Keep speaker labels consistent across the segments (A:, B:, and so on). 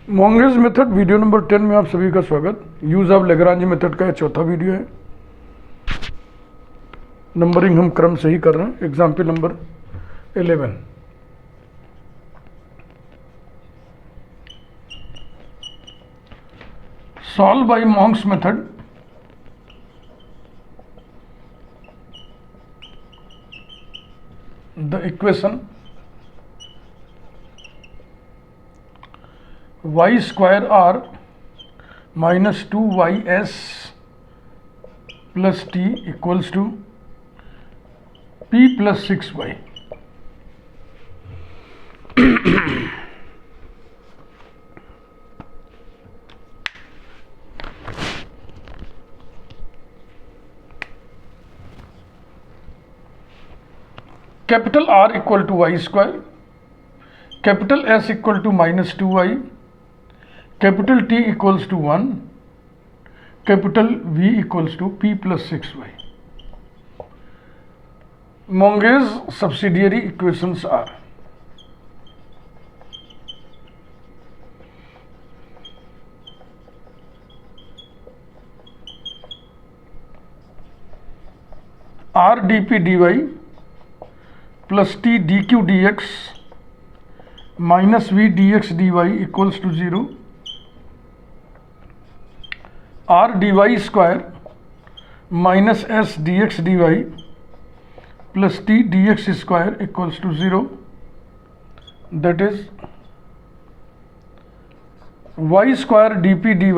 A: Monge's method video number 10 में आप सभी का स्वागत। यूज ऑफ लेग्रांज मेथड का यह चौथा वीडियो है। नंबरिंग हम क्रम से ही कर रहे हैं। Example number 11, solve by monks method the equation y square r minus 2ys plus t equals to p plus 6y। Capital R equal to y square, capital S equal to minus 2y, capital T equals to 1, capital V equals to P plus 6y। Monge's subsidiary equations are R dp dy plus T dq dx minus V dx dy equals to 0, R dy square minus S dx dy plus T dx square equals to 0, that is y square dp dy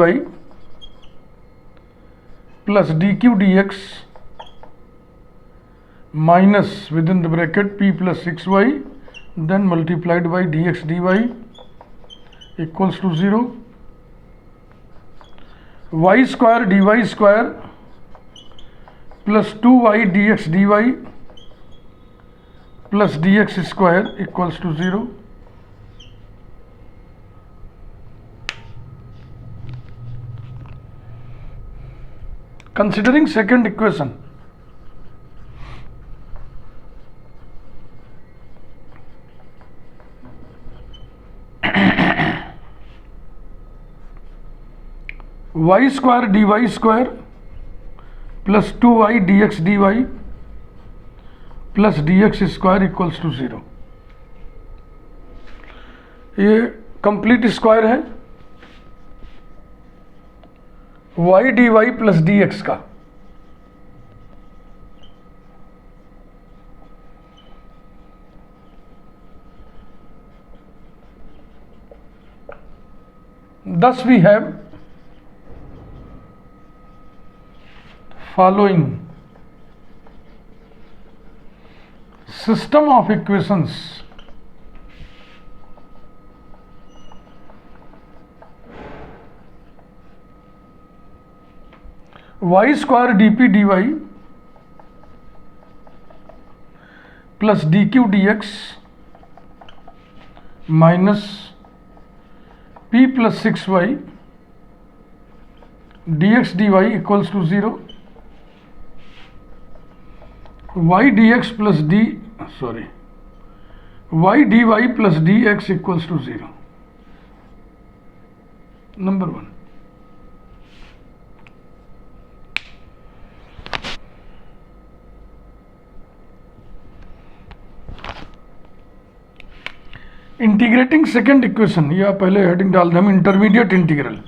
A: plus dq dx minus within the bracket p plus 6y then multiplied by dx dy equals to 0, y square dy square plus 2y dx dy plus dx square equals to 0। Considering second equation, y square dy square plus 2y dx dy plus dx square equals to 0। ये complete square है y dy plus dx का। Thus we have following system of equations y square dp dy plus dq dx minus p plus 6y dx dy equals to 0, y dx plus y dy plus dx equals to 0। Number 1, integrating second equation, या पहले heading डाल दें हम intermediate integral.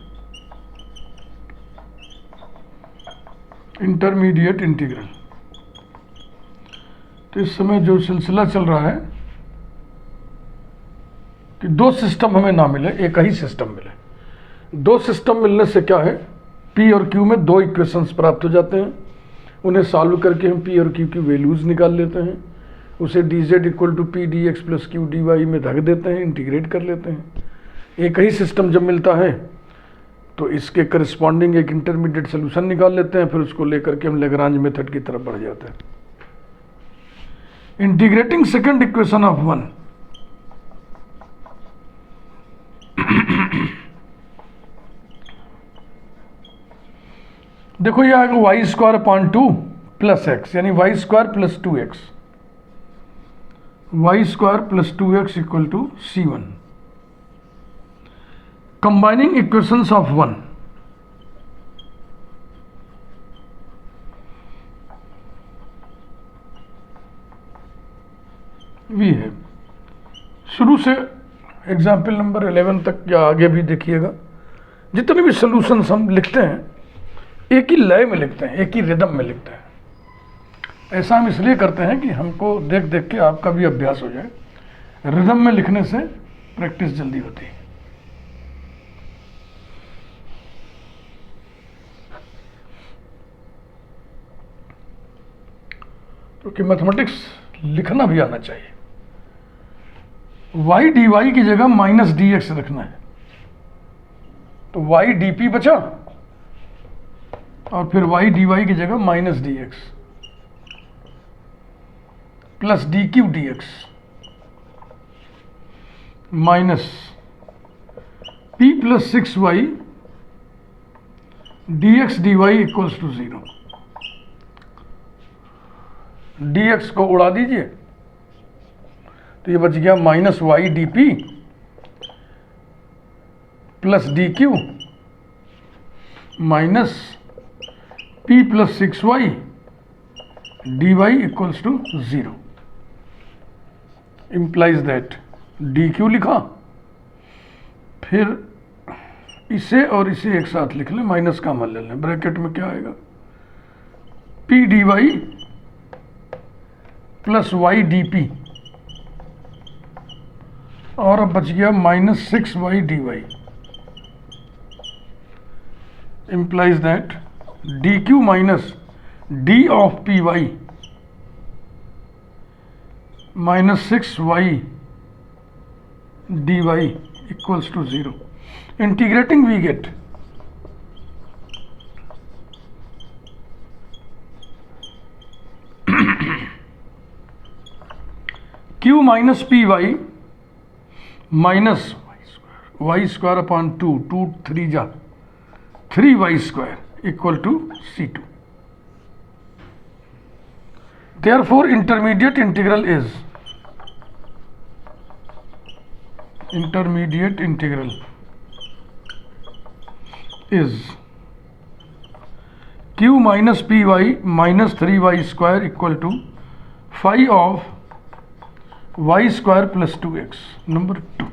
A: तो इस समय जो सिलसिला चल रहा है कि दो सिस्टम हमें ना मिले, एक ही सिस्टम मिले। दो सिस्टम मिलने से क्या है, P और Q में दो इक्वेशंस प्राप्त हो जाते हैं। उन्हें सॉल्व करके हम P और Q की वैल्यूज निकाल लेते हैं, उसे dz equal to p D x plus Q D y में रख देते हैं, इंटीग्रेट कर लेते हैं। एक ही सिस्टम जब मिलता है तो इसके करस्पॉन्डिंग एक इंटरमीडिएट सोल्यूशन निकाल लेते हैं, फिर उसको लेकर के हम लेग्रांज मेथड की तरफ बढ़ जाते हैं। इंटीग्रेटिंग सेकंड इक्वेशन ऑफ 1, देखो ये आएगा y square upon 2 plus x, यानी y square plus 2x, y square plus 2x equal to C1। Combining equations of one, we है। शुरू से एग्जाम्पल नंबर 11 तक या आगे भी देखिएगा, जितने भी सॉल्यूशंस हम लिखते हैं एक ही लय में लिखते हैं, एक ही रिदम में लिखते हैं। ऐसा हम इसलिए करते हैं कि हमको देख देख के आपका भी अभ्यास हो जाए। रिदम में लिखने से प्रैक्टिस जल्दी होती है। क्योंकि मैथमेटिक्स लिखना भी आना चाहिए। y dy की जगह माइनस dx रखना है, तो y dp बचा और फिर y dy की जगह minus dx plus dq dx minus p plus 6y dx dy equals to 0। dx को उड़ा दीजिए तो ये बच गया minus y d p plus d q minus p plus 6y d Y equals to 0। Implies that d q लिखा, फिर इसे और इसे एक साथ लिख लें, माइनस का मान ले लें, ब्रैकेट में क्या आएगा p D Y plus y d p, और अब बच गया minus 6y dy। Implies that d q minus d of p y minus 6y dy equals to 0। Integrating we get q minus p y minus y square upon 2, 2 3 जा 3y square equal to C2। Therefore intermediate integral is q minus py minus 3y square equal to phi of y square plus 2x। Number 2।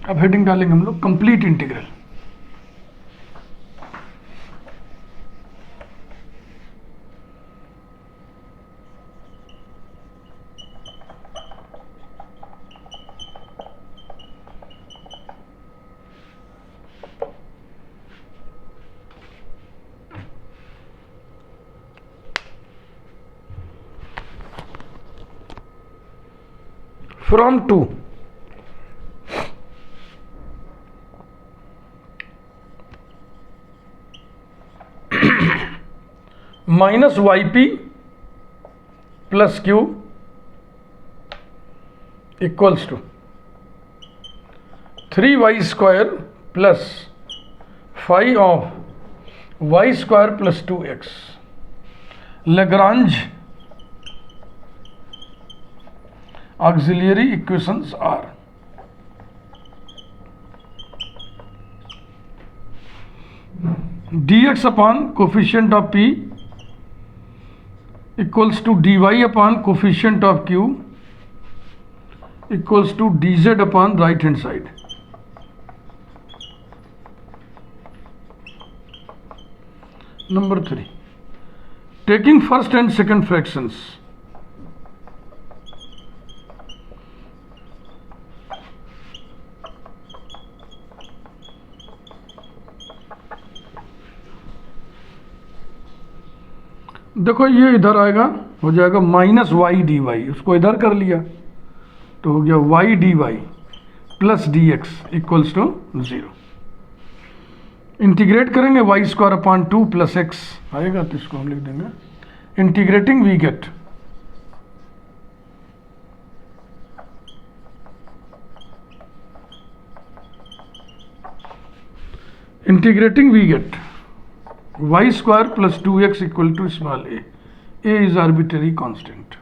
A: अब heading डालेंगे हम लोग complete integral. From 2 minus y p plus q equals to 3y square plus five of y square plus 2x। Lagrange auxiliary equations are dx upon coefficient of p equals to dy upon coefficient of q equals to dz upon right hand side। Number 3, taking first and second fractions, देखो ये इधर आएगा, हो जाएगा minus y d Y, उसको इधर कर लिया तो हो गया y d Y plus d x equals to 0। Integrate करेंगे y square upon 2 plus x आएगा, तो इसको हम लिख देंगे integrating we get integrating we get y square plus 2x equal to small a is arbitrary constant.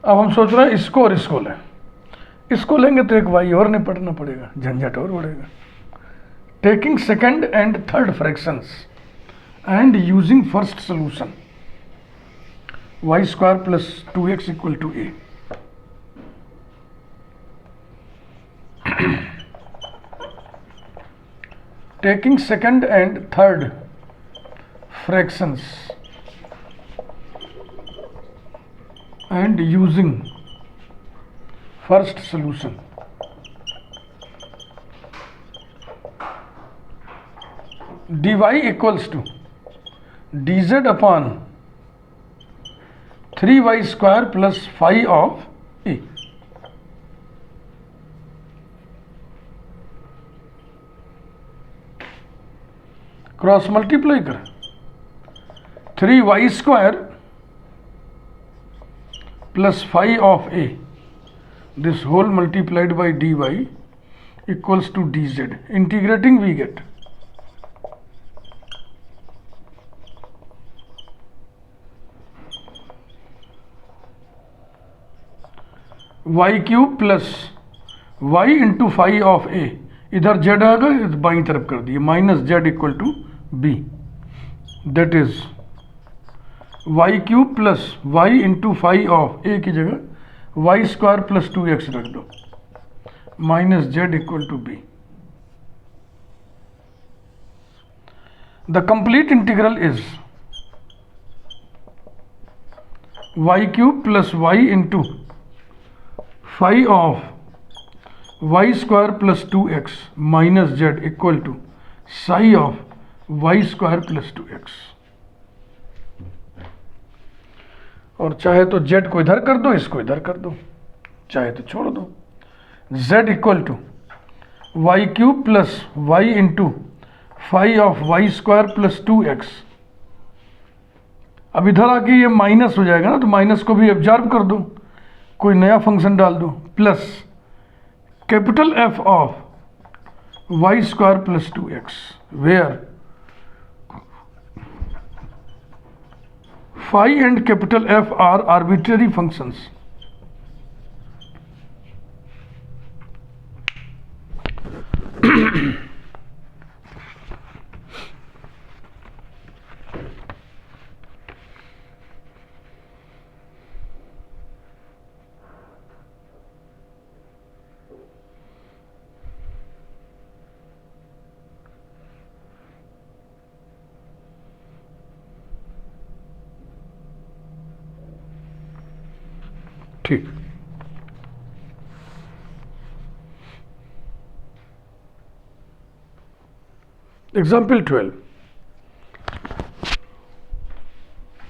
A: अब हम सोच रहे हैं इसको और इसको लें। इसको लेंगे तो एक वाई और नहीं पढ़ना पड़ेगा, झंझट और बढ़ेगा। Taking second and third fractions and using first solution, y square plus 2x equal to a. Taking second and third fractions and using first solution, dy equals to dz upon 3y square plus phi of a। Cross multiply करें 3y square plus phi of a, this whole multiplied by dy equals to dz. Integrating we get y cube plus y into phi of a, इधर z आएगा, इधर बाईं तरफ कर दिए, minus z equal to b, that is y cube plus y into phi of a की जगह y square plus 2x रख दो, minus z equal to b. The complete integral is y cube plus y into phi of y square plus 2x minus z equal to psi of y square plus 2x। और चाहे तो z को इधर कर दो, इसको इधर कर दो, चाहे तो छोड़ दो। z equal to y cube plus y into phi of y square plus 2x। अब इधर आके ये माइनस हो जाएगा ना, तो माइनस को भी एब्जॉर्ब कर दो, कोई नया फंक्शन डाल दो, plus capital F of y square plus 2x, where phi and capital F are arbitrary functions। ठीक, एग्जाम्पल 12।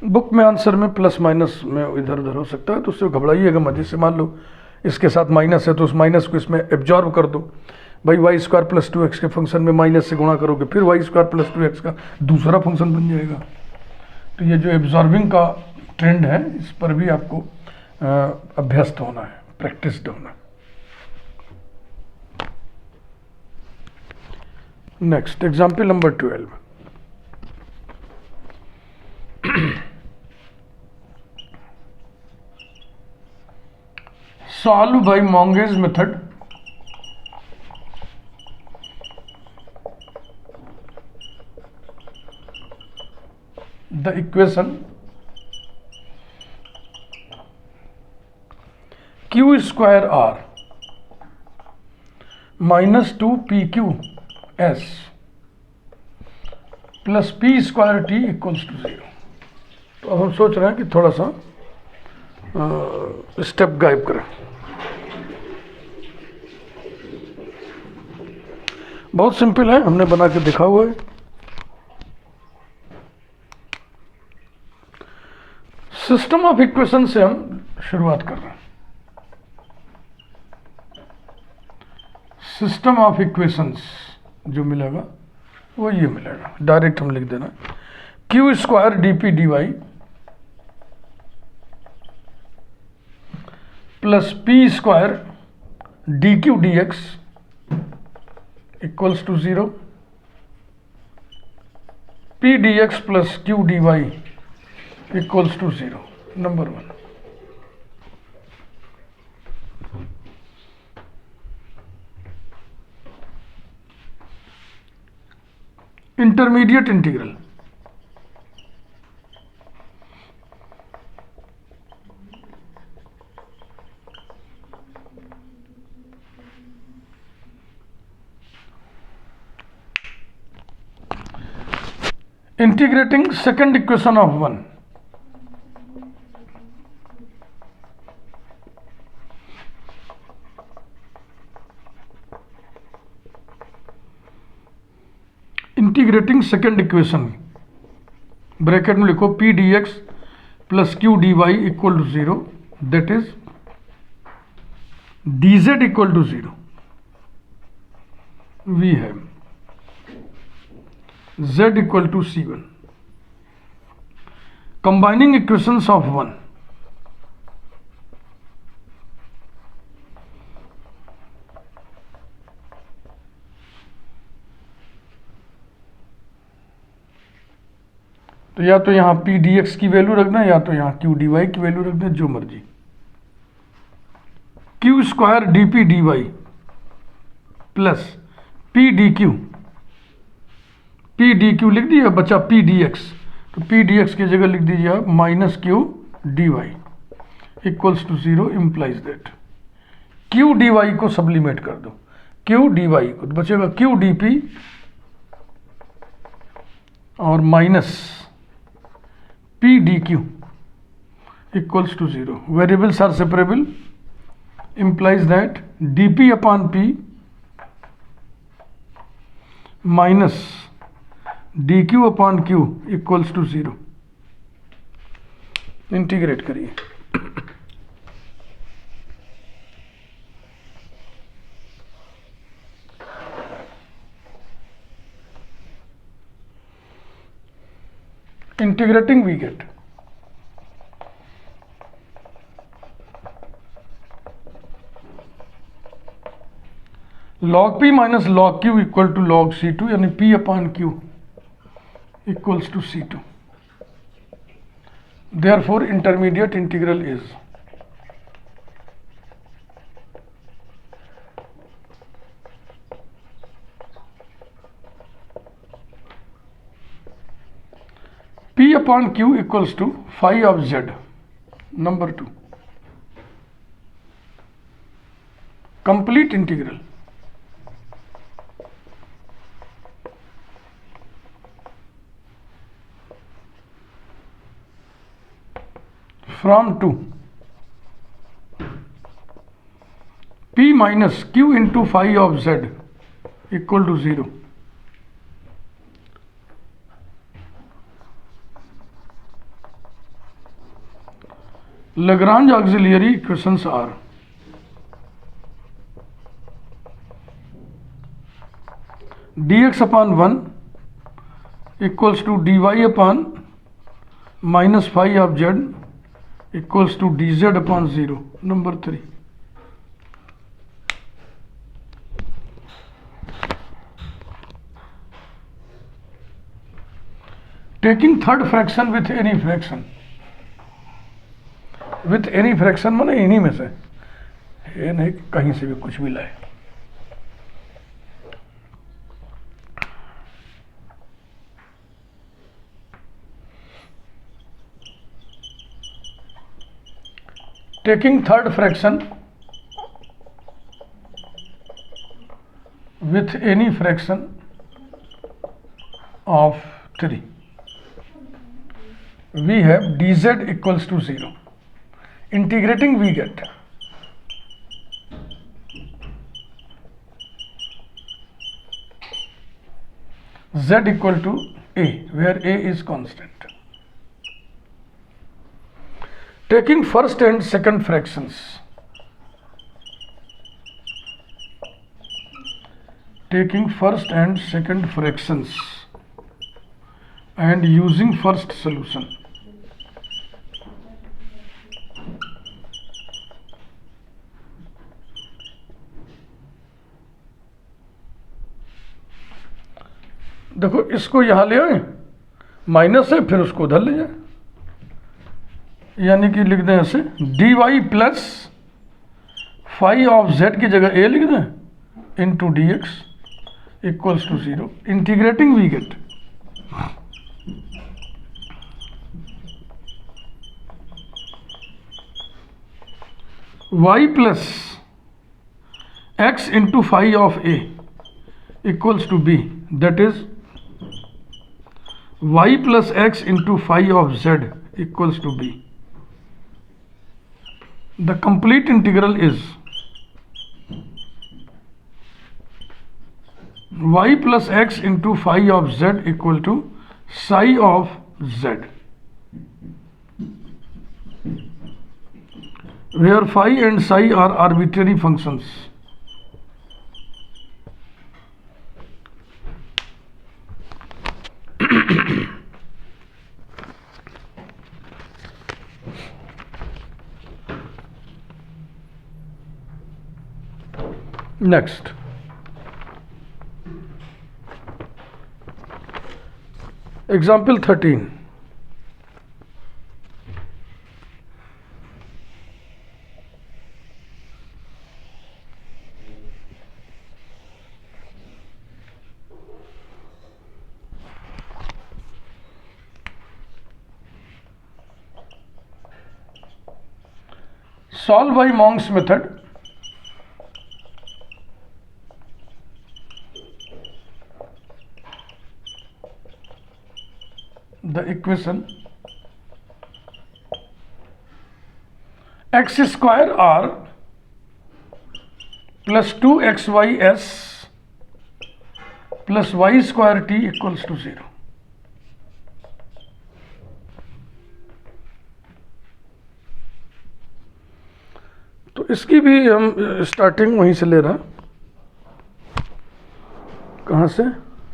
A: बुक में आंसर में प्लस माइनस में इधर उधर हो सकता है, तो उससे घबराइएगा मत। जैसे मान लो इसके साथ माइनस है तो उस माइनस को इसमें एब्जॉर्ब कर दो। भाई वाई स्क्वायर प्लस 2x के फंक्शन में माइनस से गुणा करोगे, फिर वाई स्क्वायर प्लस 2x का दूसरा फंक्शन बन जाएगा। तो ये जो एब्जॉर्बिंग का ट्रेंड है, इस पर भी आपको अभ्यस्त होना है, प्रैक्टिस्ड होना है। Next example number 12। Solve by Monge's method the equation q square r minus 2pq(s) plus P square t equals to 0। तो अब हम सोच रहे हैं कि थोड़ा सा स्टेप गायब करें। बहुत सिंपल है, हमने बना के दिखा हुआ है। सिस्टम ऑफ इक्वेशन से हम शुरुआत कर रहे हैं। सिस्टम ऑफ इक्वेशंस जो मिलेगा वो ये मिलेगा, डायरेक्ट हम लिख देना q square D P D Y plus P square D Q D x equals to 0, P D x plus Q D Y equals to 0, number 1। Intermediate integral, integrating second equation of 1, integrating second equation, bracket में लिखो p D x plus Q D y equal to 0, that is d z equal to 0, we have z equal to c1, combining equations of 1, तो या तो यहां p D x की value रखना है या तो यहां क्यू डी वाई की वैल्यू रखना है, जो मर्जी। Q square D P D Y plus p d q, p d q लिख दिया, बचा पी डी एक्स, तो पी डी एक्स की जगह लिख दीजिए आप minus q D Y equals to 0, implies that q D y को सब्लिमेट कर दो, क्यू डी वाई को, तो बचेगा क्यू डी पी और minus p d q equals to 0। Variables are separable, implies that d p upon p minus d q upon q equals to 0। Integrate करिए, integrating we get log p minus log q equal to log c2, यानी p अपॉन q equals to c2. Therefore intermediate integral is p upon q equals to phi of z, number 2, complete integral from 2 p minus q into phi of z equal to 0. Lagrange auxiliary equations are dx upon 1 equals to dy upon minus phi of z equals to dz upon 0, number 3. Taking third fraction with any fraction, with any fraction माने इन्हीं में से, ये नहीं कहीं से भी कुछ भी लाए। Taking third fraction with any fraction of 3, we have dz equals to 0. Integrating we get z equal to a, where a is constant. Taking first and second fractions, taking first and second fractions and using first solution, देखो इसको यहाँ ले आए, minus है, फिर उसको उधर ले जाए, यानी कि लिख दें ऐसे d Y plus phi of z की जगह ए लिख दें into d x equals to 0। Integrating we get y plus x into phi of a equals to b, that is y plus x into phi of z equals to b। The complete integral is y plus x into phi of z equal to psi of z, where phi and psi are arbitrary functions. Next, example 13. Solve by Monk's method. The equation x square r plus 2xys plus y square t equals to 0. तो इसकी भी हम starting वहीं से ले रहे हैं, कहाँ से,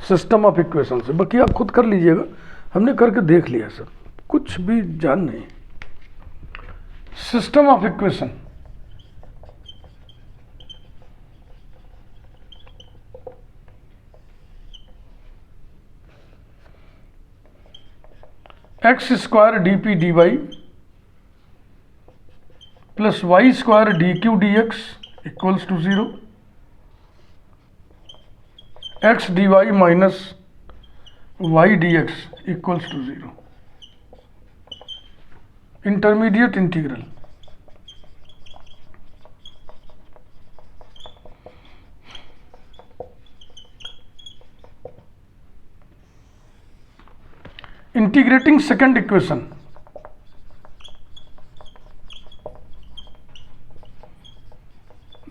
A: सिस्टम ऑफ इक्वेशन से। बाकी आप खुद कर लीजिएगा, हमने करके देख लिया सर, कुछ भी जान नहीं। System of equation x square D P D Y plus y square D Q D x equals to 0, x d y minus y d x equals to 0। Intermediate integral integrating second equation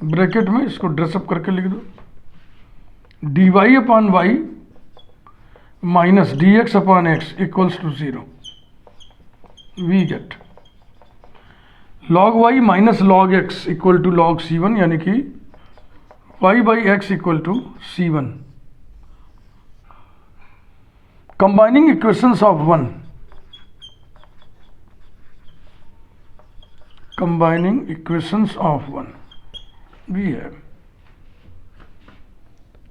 A: bracket में इसको dress up करके लिख दो, d y upon y minus d x upon x equals to 0। We get log y minus log x equal to log c1, यानी कि y by x equal to c1। Combining equations of 1, combining equations of 1 we have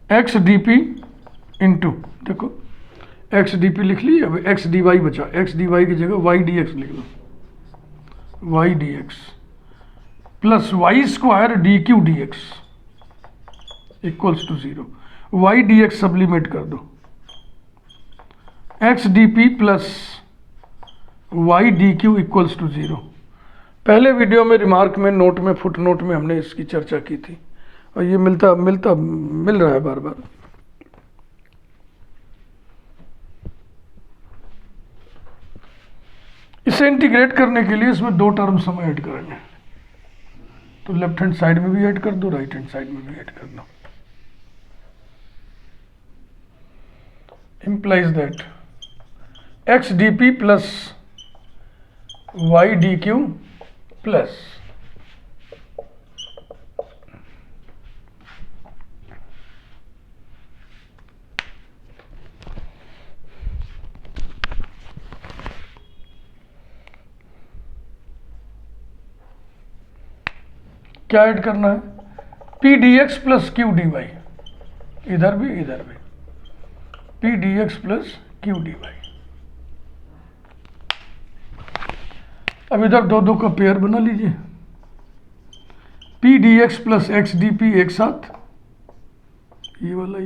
A: x d p into, देखो x d p लिख ली, अब x d y बचा, x d y की जगह y d x लिख लो, y d x plus y square D Q D x equals to 0। Y d x sublimate कर दो, x d p plus y d q equals to 0। पहले video में remark में note में foot note में हमने इसकी चर्चा की थी, और ये मिल रहा है बार बार। इसे इंटीग्रेट करने के लिए इसमें 2 टर्म्स हम ऐड करेंगे, तो लेफ्ट हैंड साइड में भी ऐड कर दो, राइट हैंड साइड में भी ऐड कर दो। implies that x d p plus y d q plus क्या ऐड करना है, p D x plus Q D y, इधर भी p D x plus Q D y. अब इधर दो दो का पेयर बना लीजिए, p D x plus x d p एक साथ, ये वाला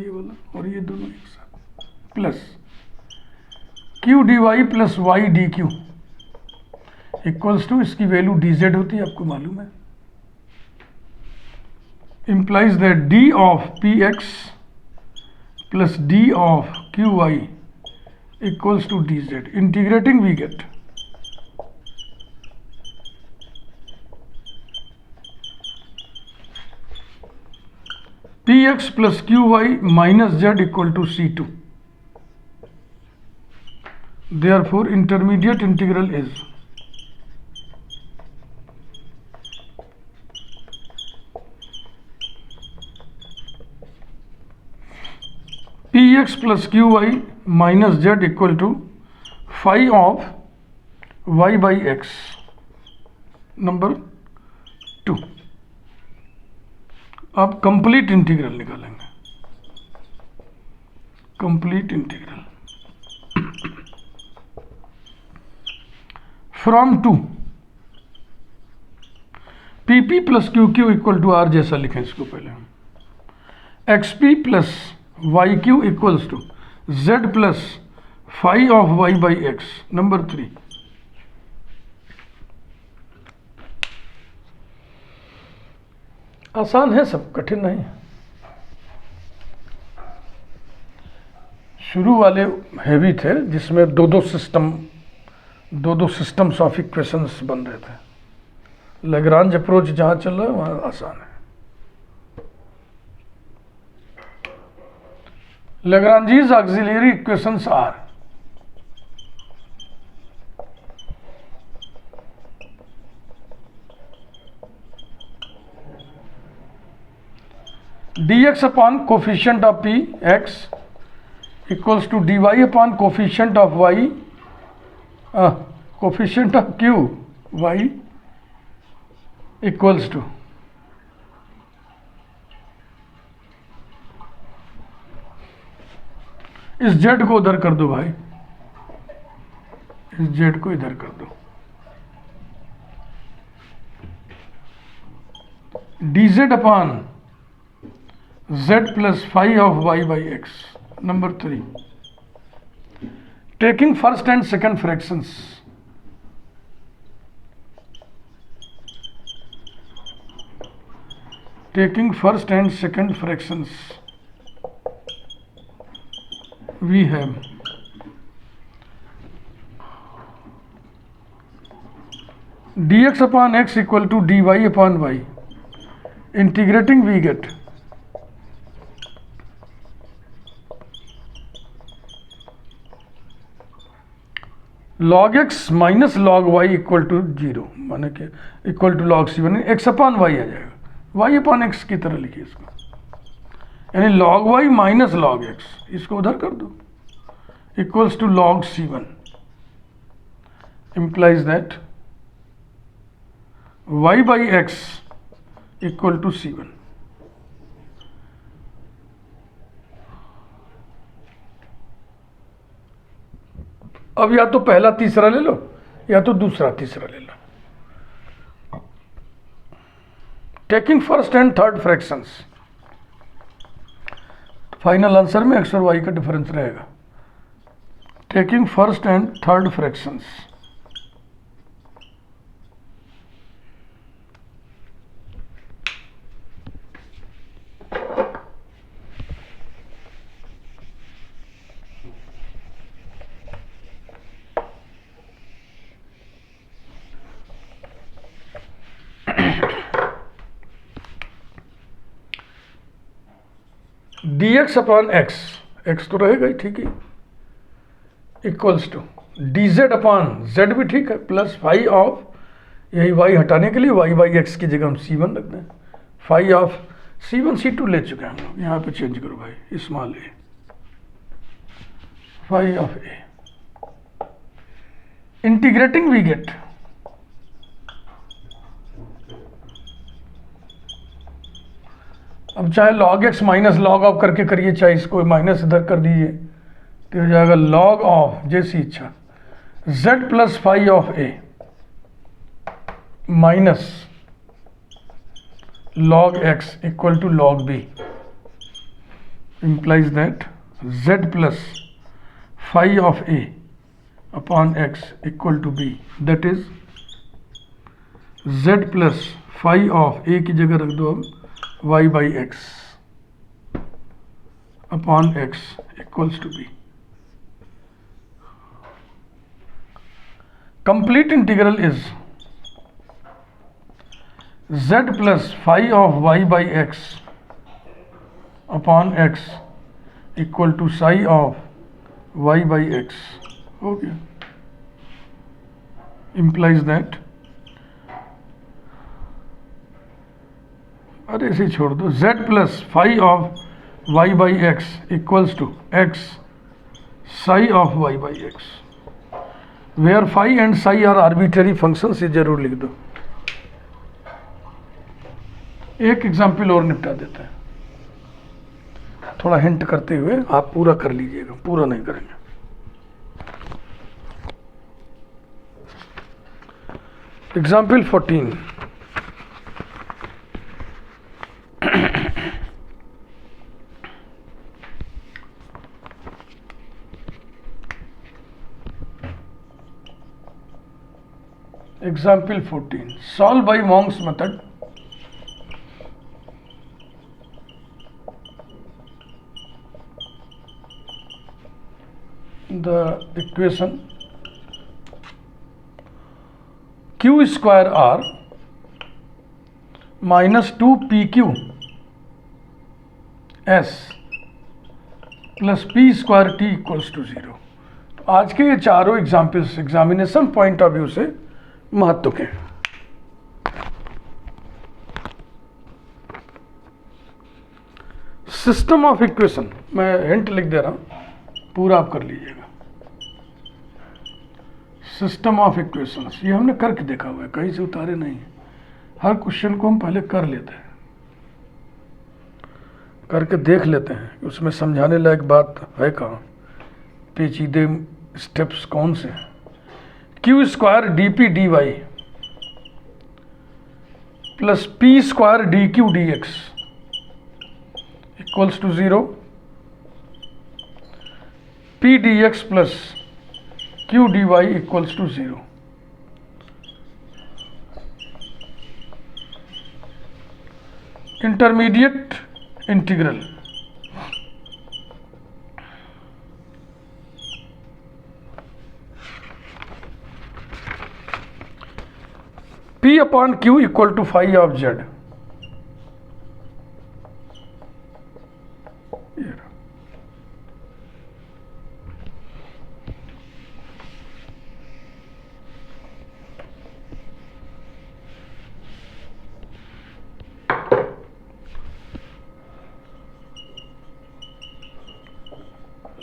A: और ये दोनों एक साथ, plus Q D Y plus y d q equals to, इसकी वैल्यू डी जेड होती है आपको मालूम है, implies that d of px plus d of qy equals to dz. Integrating we get px plus qy minus z equal to c2. Therefore intermediate integral is px plus qy minus z equal to phi of y by x, number 2। अब complete integral निकालेंगे, complete integral from 2 p p plus q q equal to r, जैसा लिखें इसको पहले हम, x p plus y q equals to z plus phi of y by x, number 3। आसान है, सब कठिन नहीं। शुरू वाले हैवी थे जिसमें दो दो सिस्टम्स ऑफ इक्वेशंस बन रहे थे। लैग्रांज अप्रोच जहां चल रहा है वहां आसान है। Lagrange's auxiliary equations are dx upon coefficient of p x equals to dy upon coefficient of y, coefficient of q y equals to इस जेड को उधर कर दो भाई, इस जेड को इधर कर दो, d z upon z plus phi of y by x, number 3। Taking first and second fractions, taking first and second fractions we have dx upon x equal to dy upon y. Integrating we get log x minus log y equal to 0, माने कि equal to log c, यानी x upon y आ जाएगा, y upon x की तरह लिखिए इसको, यानी log y minus log x, इसको उधर कर दो, equals to log c1, implies that y by x equal to c1। अब या तो पहला तीसरा ले लो या तो दूसरा तीसरा ले लो। Taking first and third fractions, final answer में एक्स और वाई का डिफरेंस रहेगा। Taking first and third fractions, dx upon x, x तो रहेगा ही, ठीक है, इक्वल्स टू dz अपॉन z भी ठीक है, प्लस फाई ऑफ, यही y हटाने के लिए y बाई एक्स की जगह हम c1 रख दें, फाई ऑफ c1 c2 ले चुके हैं हम लोग, यहाँ पे चेंज करो भाई, small a, phi of a. Integrating we get अब चाहे log x minus log of करके करिए, चाहे इसको माइनस इधर कर दीजिए, तो हो जाएगा log ऑफ, जैसी इच्छा, z plus phi of a minus log x equal to log b, implies that z plus phi of a upon x equal to b, that is z plus phi of a की जगह रख दो अब y by x upon x equals to b. Complete integral is z plus phi of y by x upon x equal to psi of y by x. हो गया. Implies that, अरे इसे छोड़ दो, z plus phi of y by x equals to x psi of y by x. Where phi and psi are arbitrary functions, ये जरूर लिख दो. एक एग्जाम्पल और निपटा देते हैं, थोड़ा हिंट करते हुए, आप पूरा कर लीजिएगा, पूरा नहीं करेंगे. Example 14. Example 14. Solve by Wong's method. The equation q square r minus 2pq s plus p square t equals to 0. तो आज के ये चारों examples examination point of view से महत्व के. सिस्टम ऑफ इक्वेशन, मैं हिंट लिख दे रहा हूं, पूरा आप कर लीजिएगा. सिस्टम ऑफ इक्वेशंस, ये हमने करके देखा हुआ है, कहीं से उतारे नहीं. हर क्वेश्चन को हम पहले कर लेते हैं, करके देख लेते हैं उसमें समझाने लायक बात है कहाँ, पेचीदे स्टेप्स कौन से हैं. Q square D P D Y plus P square D Q D x equals to 0. P D x plus Q D Y equals to 0. Intermediate integral P upon Q equal to phi of Z.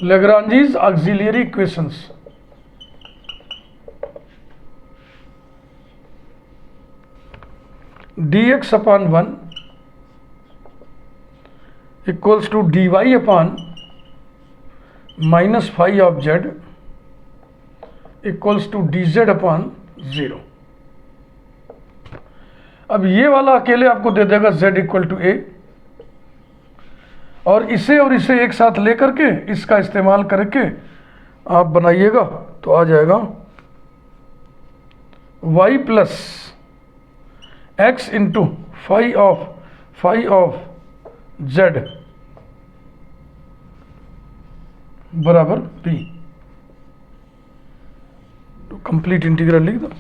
A: Lagrange's auxiliary equations. dx upon 1 equals to dy upon minus phi of z equals to dz upon 0. अब ये वाला अकेले आपको दे देगा z equal to a, और इसे एक साथ लेकर के इसका इस्तेमाल करके आप बनाइएगा तो आ जाएगा y plus x into phi of z बराबर p. तो कंप्लीट इंटीग्रल लिख दो.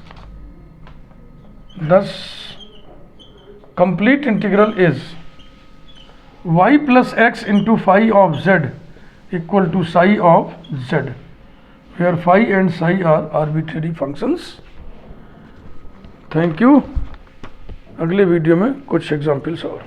A: thus complete integral is y plus x into phi of z equal to psi of z, where phi and psi are arbitrary functions. Thank you. अगले video में कुछ examples और.